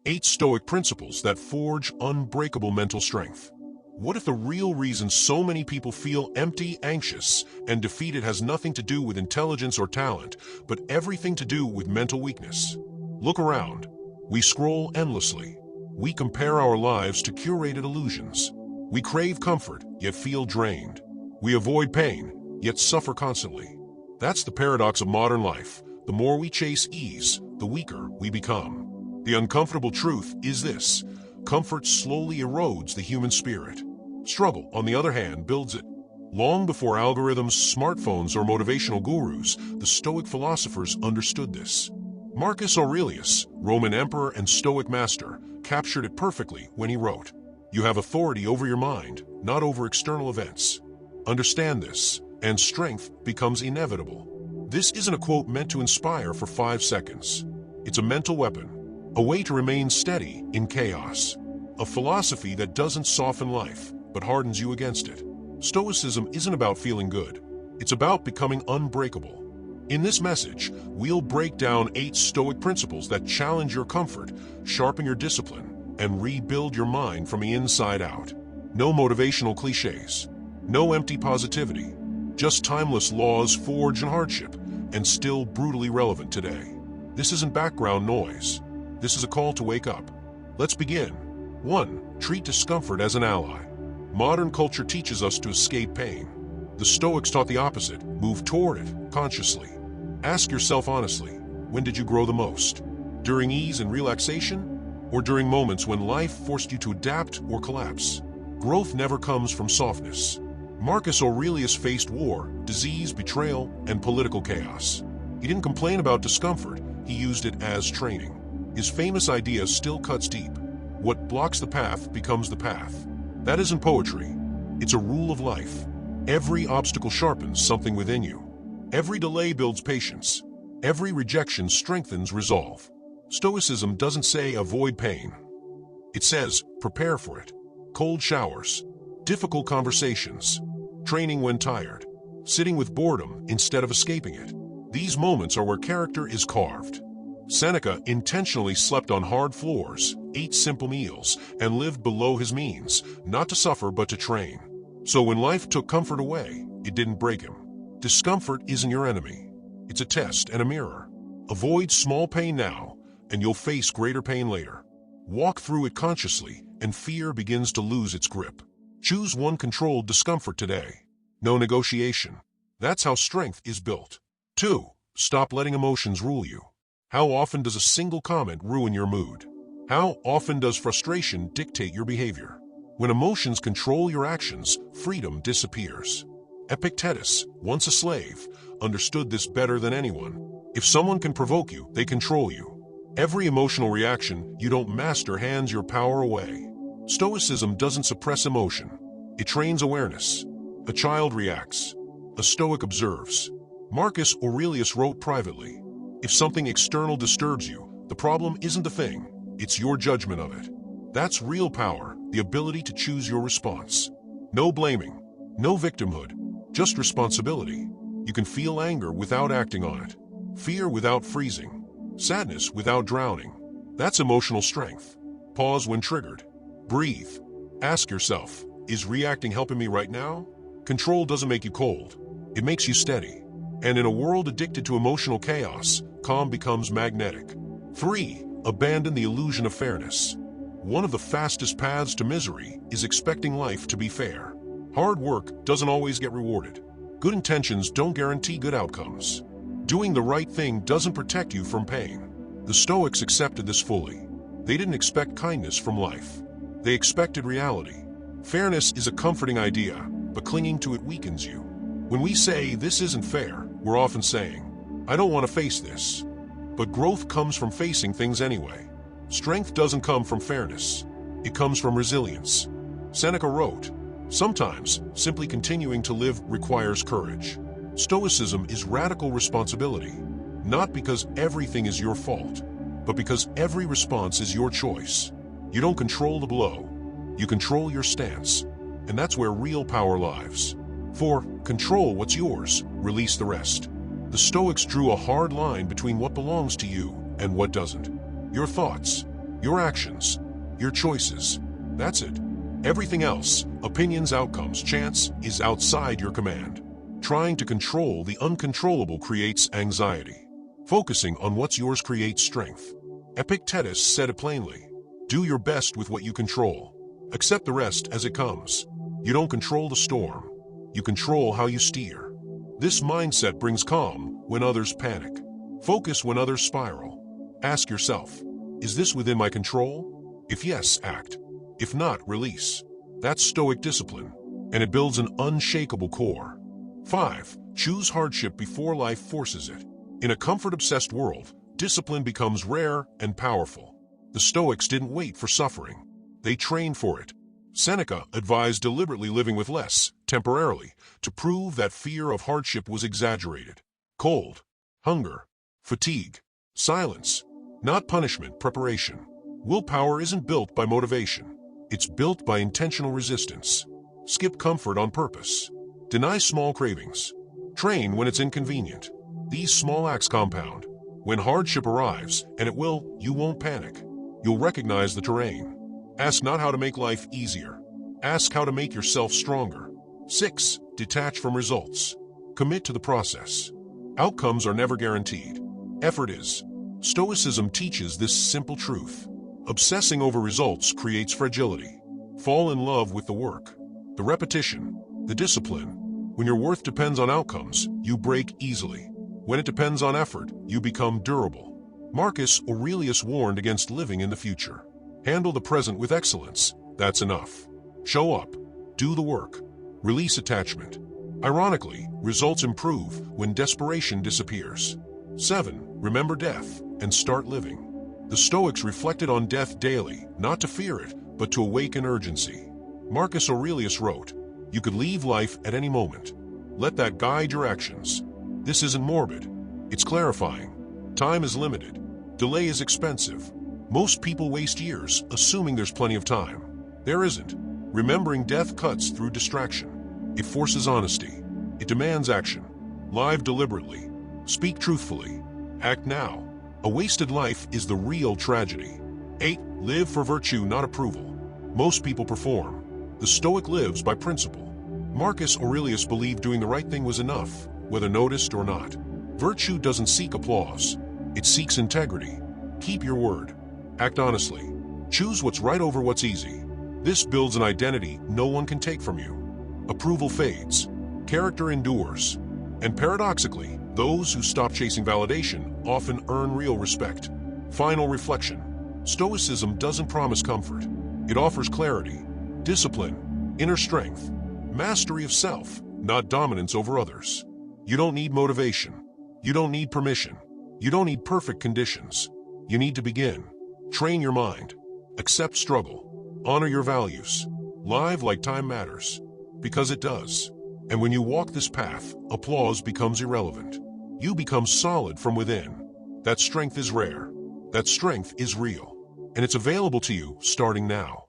8 Stoic principles that forge unbreakable mental strength. What if the real reason so many people feel empty, anxious, and defeated has nothing to do with intelligence or talent, but everything to do with mental weakness? Look around. We scroll endlessly. We compare our lives to curated illusions. We crave comfort, yet feel drained. We avoid pain, yet suffer constantly. That's the paradox of modern life. The more we chase ease, the weaker we become. The uncomfortable truth is this: comfort slowly erodes the human spirit. Struggle, on the other hand, builds it. Long before algorithms, smartphones, or motivational gurus, the Stoic philosophers understood this. Marcus Aurelius, Roman emperor and Stoic master, captured it perfectly when he wrote, "You have authority over your mind, not over external events. Understand this, and strength becomes inevitable." This isn't a quote meant to inspire for 5 seconds. It's a mental weapon, a way to remain steady in chaos, a philosophy that doesn't soften life, but hardens you against it. Stoicism isn't about feeling good. It's about becoming unbreakable. In this message, we'll break down 8 Stoic principles that challenge your comfort, sharpen your discipline, and rebuild your mind from the inside out. No motivational cliches, no empty positivity, just timeless laws forged in hardship and still brutally relevant today. This isn't background noise. This is a call to wake up. Let's begin. 1. Treat discomfort as an ally. Modern culture teaches us to escape pain. The Stoics taught the opposite: move toward it consciously. Ask yourself honestly, when did you grow the most? During ease and relaxation? Or during moments when life forced you to adapt or collapse? Growth never comes from softness. Marcus Aurelius faced war, disease, betrayal, and political chaos. He didn't complain about discomfort, he used it as training. His famous idea still cuts deep. What blocks the path becomes the path. That isn't poetry. It's a rule of life. Every obstacle sharpens something within you. Every delay builds patience. Every rejection strengthens resolve. Stoicism doesn't say avoid pain. It says prepare for it. Cold showers, difficult conversations, training when tired, sitting with boredom instead of escaping it. These moments are where character is carved. Seneca intentionally slept on hard floors, ate simple meals, and lived below his means, not to suffer but to train. So when life took comfort away, it didn't break him. Discomfort isn't your enemy. It's a test and a mirror. Avoid small pain now, and you'll face greater pain later. Walk through it consciously, and fear begins to lose its grip. Choose one controlled discomfort today. No negotiation. That's how strength is built. 2. Stop letting emotions rule you. How often does a single comment ruin your mood? How often does frustration dictate your behavior? When emotions control your actions, freedom disappears. Epictetus, once a slave, understood this better than anyone. If someone can provoke you, they control you. Every emotional reaction you don't master hands your power away. Stoicism doesn't suppress emotion. It trains awareness. A child reacts. A Stoic observes. Marcus Aurelius wrote privately, "If something external disturbs you, the problem isn't the thing, it's your judgment of it." That's real power, the ability to choose your response. No blaming, no victimhood, just responsibility. You can feel anger without acting on it, fear without freezing, sadness without drowning. That's emotional strength. Pause when triggered. Breathe. Ask yourself, is reacting helping me right now? Control doesn't make you cold. It makes you steady. And in a world addicted to emotional chaos, calm becomes magnetic. 3. Abandon the illusion of fairness. One of the fastest paths to misery is expecting life to be fair. Hard work doesn't always get rewarded. Good intentions don't guarantee good outcomes. Doing the right thing doesn't protect you from pain. The Stoics accepted this fully. They didn't expect kindness from life. They expected reality. Fairness is a comforting idea, but clinging to it weakens you. When we say this isn't fair, we're often saying, I don't want to face this. But growth comes from facing things anyway. Strength doesn't come from fairness. It comes from resilience. Seneca wrote, "Sometimes, simply continuing to live requires courage." Stoicism is radical responsibility, not because everything is your fault, but because every response is your choice. You don't control the blow. You control your stance. And that's where real power lies. 4. Control what's yours, release the rest. The Stoics drew a hard line between what belongs to you and what doesn't. Your thoughts, Your actions, your choices. That's it. Everything else, opinions, outcomes, chance, is outside your command. Trying to control the uncontrollable creates anxiety. Focusing on what's yours creates strength. Epictetus said it plainly. Do your best with what you control. Accept the rest as it comes. You don't control the storm. You control how you steer. This mindset brings calm when others panic. Focus when others spiral. Ask yourself, is this within my control? If yes, act. If not, release. That's Stoic discipline, and it builds an unshakable core. 5. Choose hardship before life forces it. In a comfort-obsessed world, discipline becomes rare and powerful. The Stoics didn't wait for suffering. They trained for it. Seneca advised deliberately living with less, temporarily, to prove that fear of hardship was exaggerated. Cold, hunger, fatigue, silence, not punishment, preparation. Willpower isn't built by motivation. It's built by intentional resistance. Skip comfort on purpose. Deny small cravings. Train when it's inconvenient. These small acts compound. When hardship arrives, and it will, you won't panic. You'll recognize the terrain. Ask not how to make life easier. Ask how to make yourself stronger. 6. Detach from results. Commit to the process. Outcomes are never guaranteed. Effort is. Stoicism teaches this simple truth. Obsessing over results creates fragility. Fall in love with the work, the repetition, the discipline. When your worth depends on outcomes, you break easily. When it depends on effort, you become durable. Marcus Aurelius warned against living in the future. Handle the present with excellence. That's enough. Show up. Do the work. Release attachment. Ironically, results improve when desperation disappears. 7. Remember death and start living. The Stoics reflected on death daily, not to fear it, but to awaken urgency. Marcus Aurelius wrote, "You could leave life at any moment. Let that guide your actions." This isn't morbid. It's clarifying. Time is limited. Delay is expensive. Most people waste years assuming there's plenty of time. There isn't. Remembering death cuts through distraction. It forces honesty. It demands action. Live deliberately. Speak truthfully. Act now. A wasted life is the real tragedy. 8. Live for virtue, not approval. Most people perform. The Stoic lives by principle. Marcus Aurelius believed doing the right thing was enough, whether noticed or not. Virtue doesn't seek applause. It seeks integrity. Keep your word. Act honestly. Choose what's right over what's easy. This builds an identity no one can take from you. Approval fades. Character endures. And paradoxically, those who stop chasing validation often earn real respect. Final reflection. Stoicism doesn't promise comfort. It offers clarity, discipline, inner strength, mastery of self, not dominance over others. You don't need motivation. You don't need permission. You don't need perfect conditions. You need to begin. Train your mind. Accept struggle. Honor your values. Live like time matters. Because it does. And when you walk this path, applause becomes irrelevant. You become solid from within. That strength is rare. That strength is real. And it's available to you starting now.